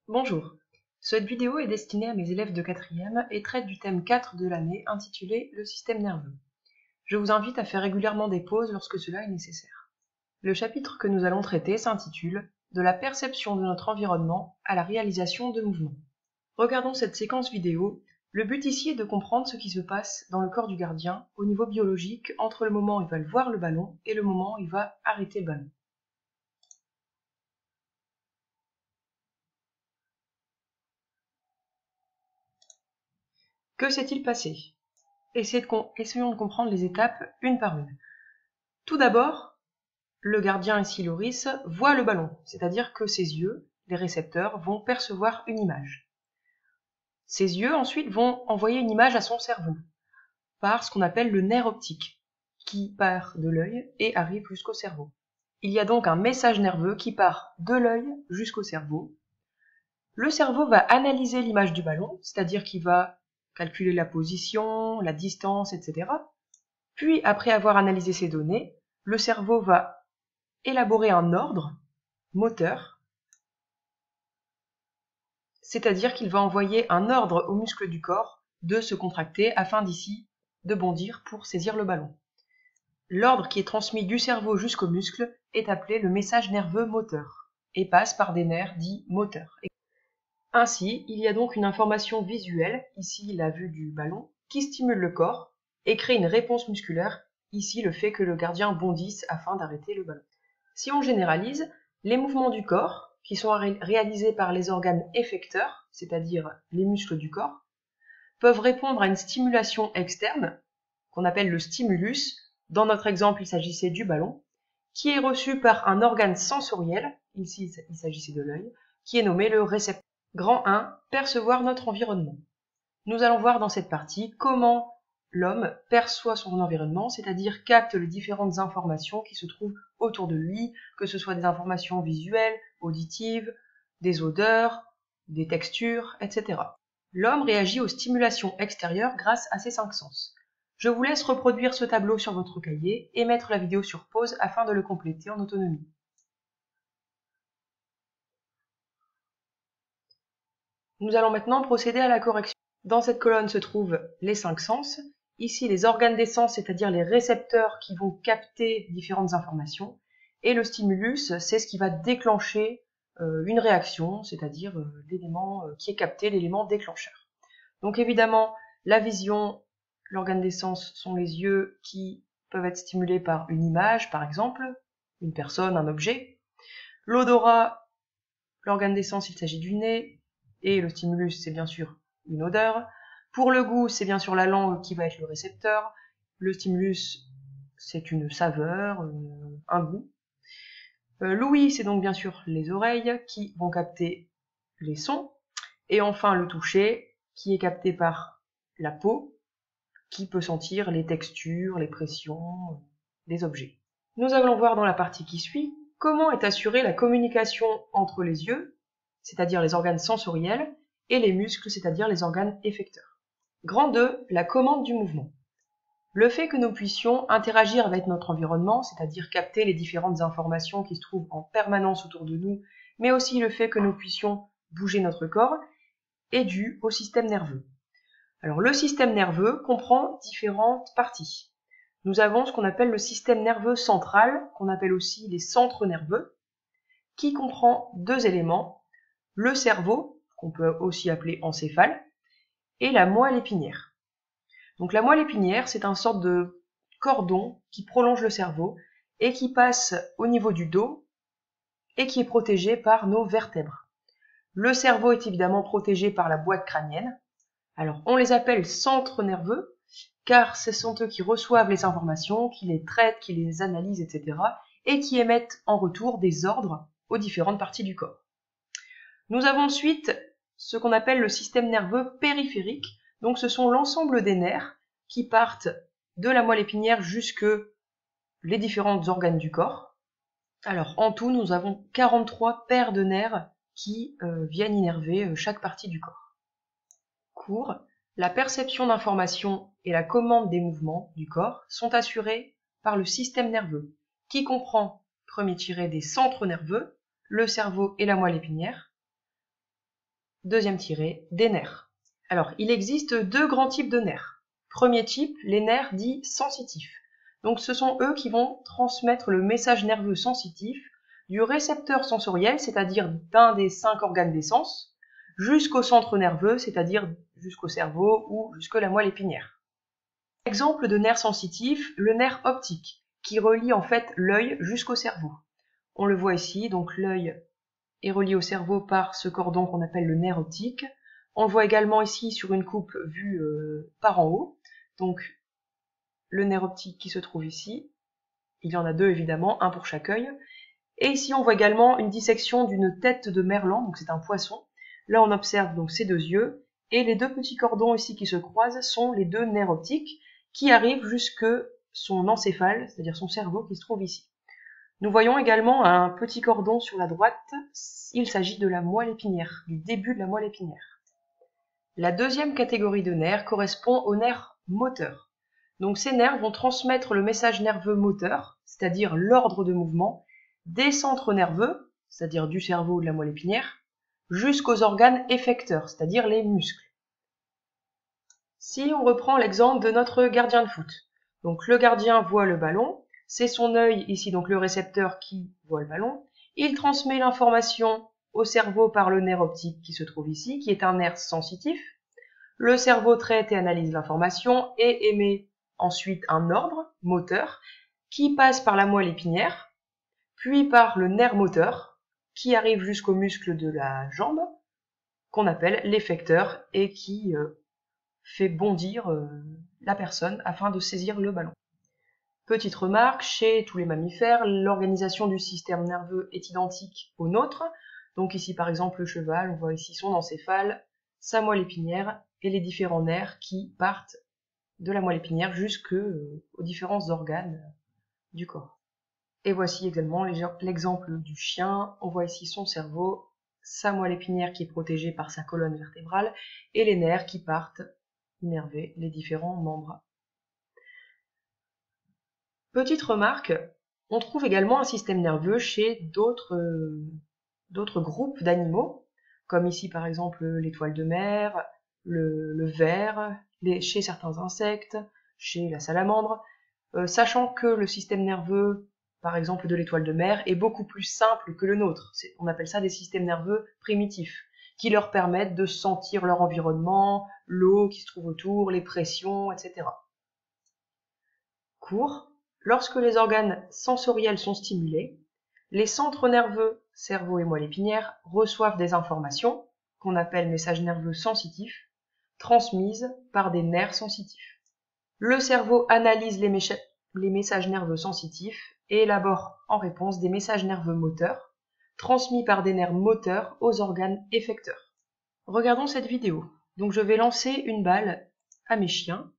Bonjour, cette vidéo est destinée à mes élèves de 4e et traite du thème 4 de l'année intitulé « Le système nerveux ». Je vous invite à faire régulièrement des pauses lorsque cela est nécessaire. Le chapitre que nous allons traiter s'intitule « De la perception de notre environnement à la réalisation de mouvements ». Regardons cette séquence vidéo. Le but ici est de comprendre ce qui se passe dans le corps du gardien au niveau biologique entre le moment où il va voir le ballon et le moment où il va arrêter le ballon. Que s'est-il passé? Essayons de comprendre les étapes une par une. Tout d'abord, le gardien, ici Loris, voit le ballon, c'est-à-dire que ses yeux, les récepteurs, vont percevoir une image. Ses yeux, ensuite, vont envoyer une image à son cerveau, par ce qu'on appelle le nerf optique, qui part de l'œil et arrive jusqu'au cerveau. Il y a donc un message nerveux qui part de l'œil jusqu'au cerveau. Le cerveau va analyser l'image du ballon, c'est-à-dire qu'il va calculer la position, la distance, etc. Puis, après avoir analysé ces données, le cerveau va élaborer un ordre moteur, c'est-à-dire qu'il va envoyer un ordre aux muscles du corps de se contracter afin d'ici de bondir pour saisir le ballon. L'ordre qui est transmis du cerveau jusqu'aux muscles est appelé le message nerveux moteur et passe par des nerfs dits moteurs. Ainsi, il y a donc une information visuelle, ici la vue du ballon, qui stimule le corps et crée une réponse musculaire, ici le fait que le gardien bondisse afin d'arrêter le ballon. Si on généralise, les mouvements du corps, qui sont réalisés par les organes effecteurs, c'est-à-dire les muscles du corps, peuvent répondre à une stimulation externe, qu'on appelle le stimulus. Dans notre exemple, il s'agissait du ballon, qui est reçu par un organe sensoriel, ici il s'agissait de l'œil, qui est nommé le récepteur. Grand 1, percevoir notre environnement. Nous allons voir dans cette partie comment l'homme perçoit son environnement, c'est-à-dire capte les différentes informations qui se trouvent autour de lui, que ce soit des informations visuelles, auditives, des odeurs, des textures, etc. L'homme réagit aux stimulations extérieures grâce à ses 5 sens. Je vous laisse reproduire ce tableau sur votre cahier et mettre la vidéo sur pause afin de le compléter en autonomie. Nous allons maintenant procéder à la correction. Dans cette colonne se trouvent les 5 sens. Ici, les organes des sens, c'est-à-dire les récepteurs qui vont capter différentes informations. Et le stimulus, c'est ce qui va déclencher une réaction, c'est-à-dire l'élément qui est capté, l'élément déclencheur. Donc évidemment, la vision, l'organe des sens sont les yeux qui peuvent être stimulés par une image, par exemple, une personne, un objet. L'odorat, l'organe des sens, il s'agit du nez. Et le stimulus, c'est bien sûr une odeur. Pour le goût, c'est bien sûr la langue qui va être le récepteur. Le stimulus, c'est une saveur, un goût. L'ouïe, c'est donc bien sûr les oreilles qui vont capter les sons. Et enfin, le toucher, qui est capté par la peau, qui peut sentir les textures, les pressions des objets. Nous allons voir dans la partie qui suit comment est assurée la communication entre les yeux, c'est-à-dire les organes sensoriels, et les muscles, c'est-à-dire les organes effecteurs. Grand 2, la commande du mouvement. Le fait que nous puissions interagir avec notre environnement, c'est-à-dire capter les différentes informations qui se trouvent en permanence autour de nous, mais aussi le fait que nous puissions bouger notre corps, est dû au système nerveux. Alors le système nerveux comprend différentes parties. Nous avons ce qu'on appelle le système nerveux central, qu'on appelle aussi les centres nerveux, qui comprend 2 éléments, le cerveau, qu'on peut aussi appeler encéphale, et la moelle épinière. Donc la moelle épinière, c'est une sorte de cordon qui prolonge le cerveau et qui passe au niveau du dos et qui est protégé par nos vertèbres. Le cerveau est évidemment protégé par la boîte crânienne. Alors on les appelle centres nerveux car ce sont eux qui reçoivent les informations, qui les traitent, qui les analysent, etc. et qui émettent en retour des ordres aux différentes parties du corps. Nous avons ensuite ce qu'on appelle le système nerveux périphérique. Donc ce sont l'ensemble des nerfs qui partent de la moelle épinière jusque les différents organes du corps. Alors en tout, nous avons 43 paires de nerfs qui viennent innerver chaque partie du corps. Cours, la perception d'informations et la commande des mouvements du corps sont assurés par le système nerveux, qui comprend, premier tiré, des centres nerveux, le cerveau et la moelle épinière. deuxième tiré, des nerfs. Alors, il existe deux grands types de nerfs. Premier type, les nerfs dits sensitifs. Donc ce sont eux qui vont transmettre le message nerveux sensitif du récepteur sensoriel, c'est-à-dire d'un des 5 organes des sens, jusqu'au centre nerveux, c'est-à-dire jusqu'au cerveau ou jusque la moelle épinière. Exemple de nerf sensitif, le nerf optique, qui relie en fait l'œil jusqu'au cerveau. On le voit ici, donc l'œil est relié au cerveau par ce cordon qu'on appelle le nerf optique. On le voit également ici sur une coupe vue par en haut, donc le nerf optique qui se trouve ici. Il y en a deux évidemment, un pour chaque œil. Et ici on voit également une dissection d'une tête de merlan, donc c'est un poisson. Là on observe donc ces deux yeux, et les deux petits cordons ici qui se croisent sont les deux nerfs optiques qui arrivent jusque son encéphale, c'est-à-dire son cerveau qui se trouve ici. Nous voyons également un petit cordon sur la droite, il s'agit de la moelle épinière, du début de la moelle épinière. La deuxième catégorie de nerfs correspond aux nerfs moteurs. Donc ces nerfs vont transmettre le message nerveux moteur, c'est-à-dire l'ordre de mouvement, des centres nerveux, c'est-à-dire du cerveau ou de la moelle épinière, jusqu'aux organes effecteurs, c'est-à-dire les muscles. Si on reprend l'exemple de notre gardien de foot, donc le gardien voit le ballon, c'est son œil ici, donc le récepteur qui voit le ballon, il transmet l'information au cerveau par le nerf optique qui se trouve ici, qui est un nerf sensitif. Le cerveau traite et analyse l'information et émet ensuite un ordre moteur qui passe par la moelle épinière, puis par le nerf moteur qui arrive jusqu'au muscle de la jambe, qu'on appelle l'effecteur et qui fait bondir la personne afin de saisir le ballon. Petite remarque, chez tous les mammifères, l'organisation du système nerveux est identique au nôtre. Donc ici par exemple le cheval, on voit ici son encéphale, sa moelle épinière et les différents nerfs qui partent de la moelle épinière jusqu'aux différents organes du corps. Et voici également l'exemple du chien. On voit ici son cerveau, sa moelle épinière qui est protégée par sa colonne vertébrale et les nerfs qui partent innerver les différents membres. Petite remarque, on trouve également un système nerveux chez d'autres groupes d'animaux, comme ici par exemple l'étoile de mer, le ver, chez certains insectes, chez la salamandre, sachant que le système nerveux, par exemple de l'étoile de mer, est beaucoup plus simple que le nôtre. On appelle ça des systèmes nerveux primitifs, qui leur permettent de sentir leur environnement, l'eau qui se trouve autour, les pressions, etc. Court, lorsque les organes sensoriels sont stimulés, les centres nerveux, cerveau et moelle épinière, reçoivent des informations, qu'on appelle messages nerveux sensitifs, transmises par des nerfs sensitifs. Le cerveau analyse les messages nerveux sensitifs et élabore en réponse des messages nerveux moteurs, transmis par des nerfs moteurs aux organes effecteurs. Regardons cette vidéo. Donc je vais lancer une balle à mes chiens.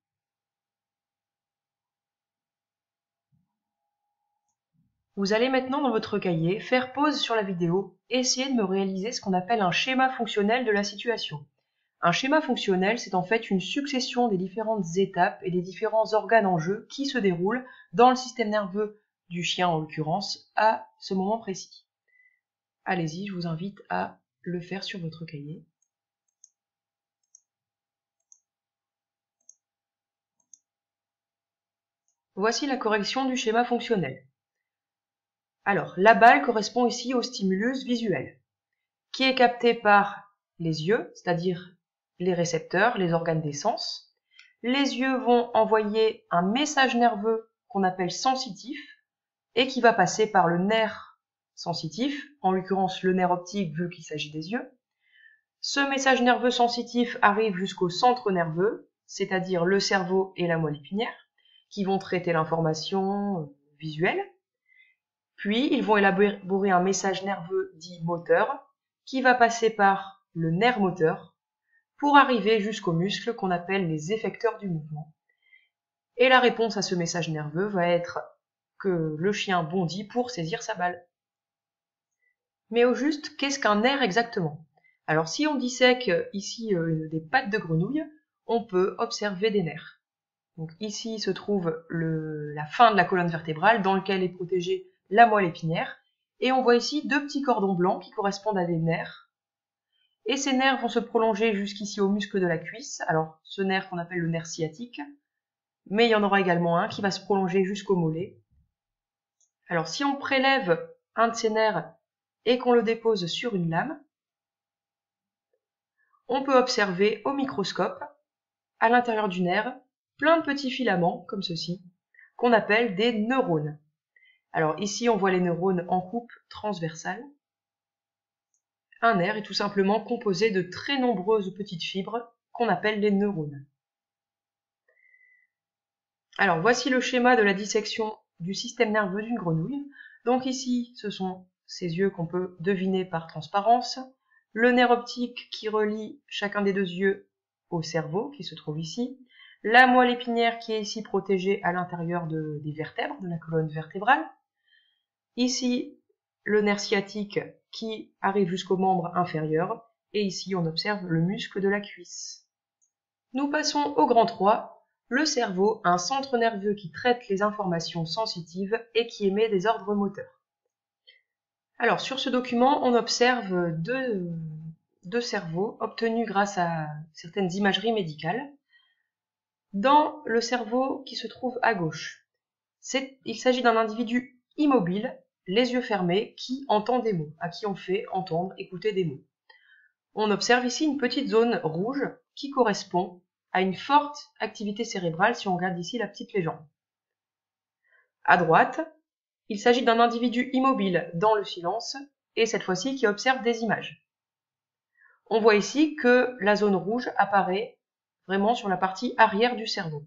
Vous allez maintenant dans votre cahier faire pause sur la vidéo et essayer de me réaliser ce qu'on appelle un schéma fonctionnel de la situation. Un schéma fonctionnel, c'est en fait une succession des différentes étapes et des différents organes en jeu qui se déroulent dans le système nerveux du chien en l'occurrence à ce moment précis. Allez-y, je vous invite à le faire sur votre cahier. Voici la correction du schéma fonctionnel. Alors, la balle correspond ici au stimulus visuel, qui est capté par les yeux, c'est-à-dire les récepteurs, les organes des sens. Les yeux vont envoyer un message nerveux qu'on appelle sensitif et qui va passer par le nerf sensitif, en l'occurrence le nerf optique vu qu'il s'agit des yeux. Ce message nerveux sensitif arrive jusqu'au centre nerveux, c'est-à-dire le cerveau et la moelle épinière, qui vont traiter l'information visuelle. Puis ils vont élaborer un message nerveux dit moteur, qui va passer par le nerf moteur, pour arriver jusqu'aux muscles qu'on appelle les effecteurs du mouvement. Et la réponse à ce message nerveux va être que le chien bondit pour saisir sa balle. Mais au juste, qu'est-ce qu'un nerf exactement? Alors si on dissèque ici des pattes de grenouille, on peut observer des nerfs. Donc ici se trouve la fin de la colonne vertébrale dans laquelle est protégée la moelle épinière, et on voit ici deux petits cordons blancs qui correspondent à des nerfs. Et ces nerfs vont se prolonger jusqu'ici au muscle de la cuisse. Alors, ce nerf qu'on appelle le nerf sciatique. Mais il y en aura également un qui va se prolonger jusqu'au mollet. Alors, si on prélève un de ces nerfs et qu'on le dépose sur une lame, on peut observer au microscope, à l'intérieur du nerf, plein de petits filaments, comme ceci, qu'on appelle des neurones. Alors ici, on voit les neurones en coupe transversale. Un nerf est tout simplement composé de très nombreuses petites fibres qu'on appelle les neurones. Alors voici le schéma de la dissection du système nerveux d'une grenouille. Donc ici, ce sont ses yeux qu'on peut deviner par transparence, le nerf optique qui relie chacun des deux yeux au cerveau, qui se trouve ici, la moelle épinière qui est ici protégée à l'intérieur des vertèbres, de la colonne vertébrale, ici le nerf sciatique qui arrive jusqu'au membre inférieur, et ici on observe le muscle de la cuisse. Nous passons au grand 3, le cerveau, un centre nerveux qui traite les informations sensitives et qui émet des ordres moteurs. Alors sur ce document, on observe deux cerveaux obtenus grâce à certaines imageries médicales. Dans le cerveau qui se trouve à gauche, il s'agit d'un individu immobile, les yeux fermés, qui entend des mots, à qui on fait entendre, écouter des mots. On observe ici une petite zone rouge qui correspond à une forte activité cérébrale si on regarde ici la petite légende. À droite, il s'agit d'un individu immobile dans le silence et cette fois-ci qui observe des images. On voit ici que la zone rouge apparaît vraiment sur la partie arrière du cerveau.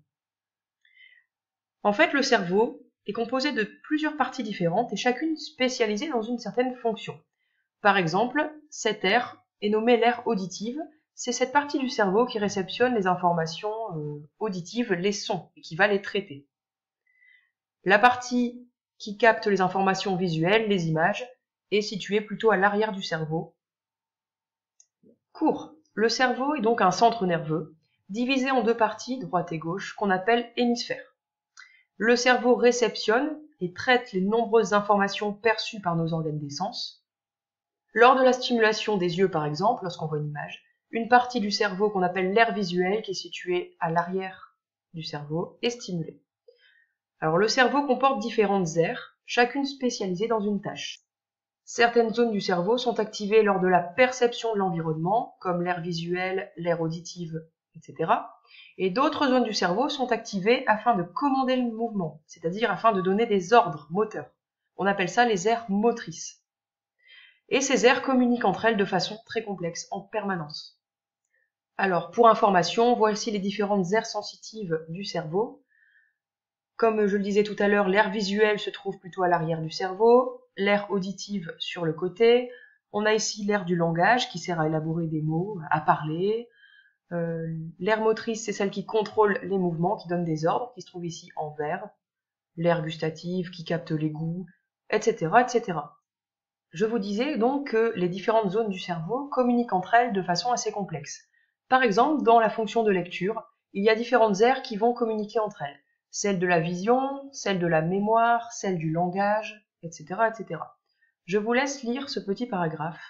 En fait, le cerveau est composé de plusieurs parties différentes et chacune spécialisée dans une certaine fonction. Par exemple, cette aire est nommée l'aire auditive. C'est cette partie du cerveau qui réceptionne les informations auditives, les sons, et qui va les traiter. La partie qui capte les informations visuelles, les images, est située plutôt à l'arrière du cerveau. Court. Le cerveau est donc un centre nerveux, divisé en deux parties, droite et gauche, qu'on appelle hémisphères. Le cerveau réceptionne et traite les nombreuses informations perçues par nos organes des sens. Lors de la stimulation des yeux, par exemple, lorsqu'on voit une image, une partie du cerveau qu'on appelle l'aire visuelle, qui est située à l'arrière du cerveau, est stimulée. Alors le cerveau comporte différentes aires, chacune spécialisée dans une tâche. Certaines zones du cerveau sont activées lors de la perception de l'environnement, comme l'aire visuelle, l'aire auditive, etc. Et d'autres zones du cerveau sont activées afin de commander le mouvement, c'est-à-dire afin de donner des ordres moteurs. On appelle ça les aires motrices. Et ces aires communiquent entre elles de façon très complexe, en permanence. Alors, pour information, voici les différentes aires sensitives du cerveau. Comme je le disais tout à l'heure, l'aire visuelle se trouve plutôt à l'arrière du cerveau, l'aire auditive sur le côté. On a ici l'aire du langage qui sert à élaborer des mots, à parler. L'aire motrice, c'est celle qui contrôle les mouvements, qui donne des ordres, qui se trouve ici en vert. L'aire gustative qui capte les goûts, etc., etc. Je vous disais donc que les différentes zones du cerveau communiquent entre elles de façon assez complexe. Par exemple, dans la fonction de lecture, il y a différentes aires qui vont communiquer entre elles. Celle de la vision, celle de la mémoire, celle du langage, etc., etc. Je vous laisse lire ce petit paragraphe.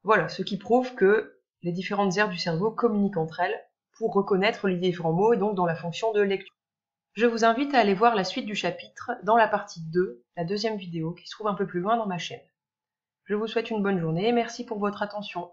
Voilà, ce qui prouve que les différentes aires du cerveau communiquent entre elles pour reconnaître les différents mots et donc dans la fonction de lecture. Je vous invite à aller voir la suite du chapitre dans la partie 2, la deuxième vidéo, qui se trouve un peu plus loin dans ma chaîne. Je vous souhaite une bonne journée et merci pour votre attention.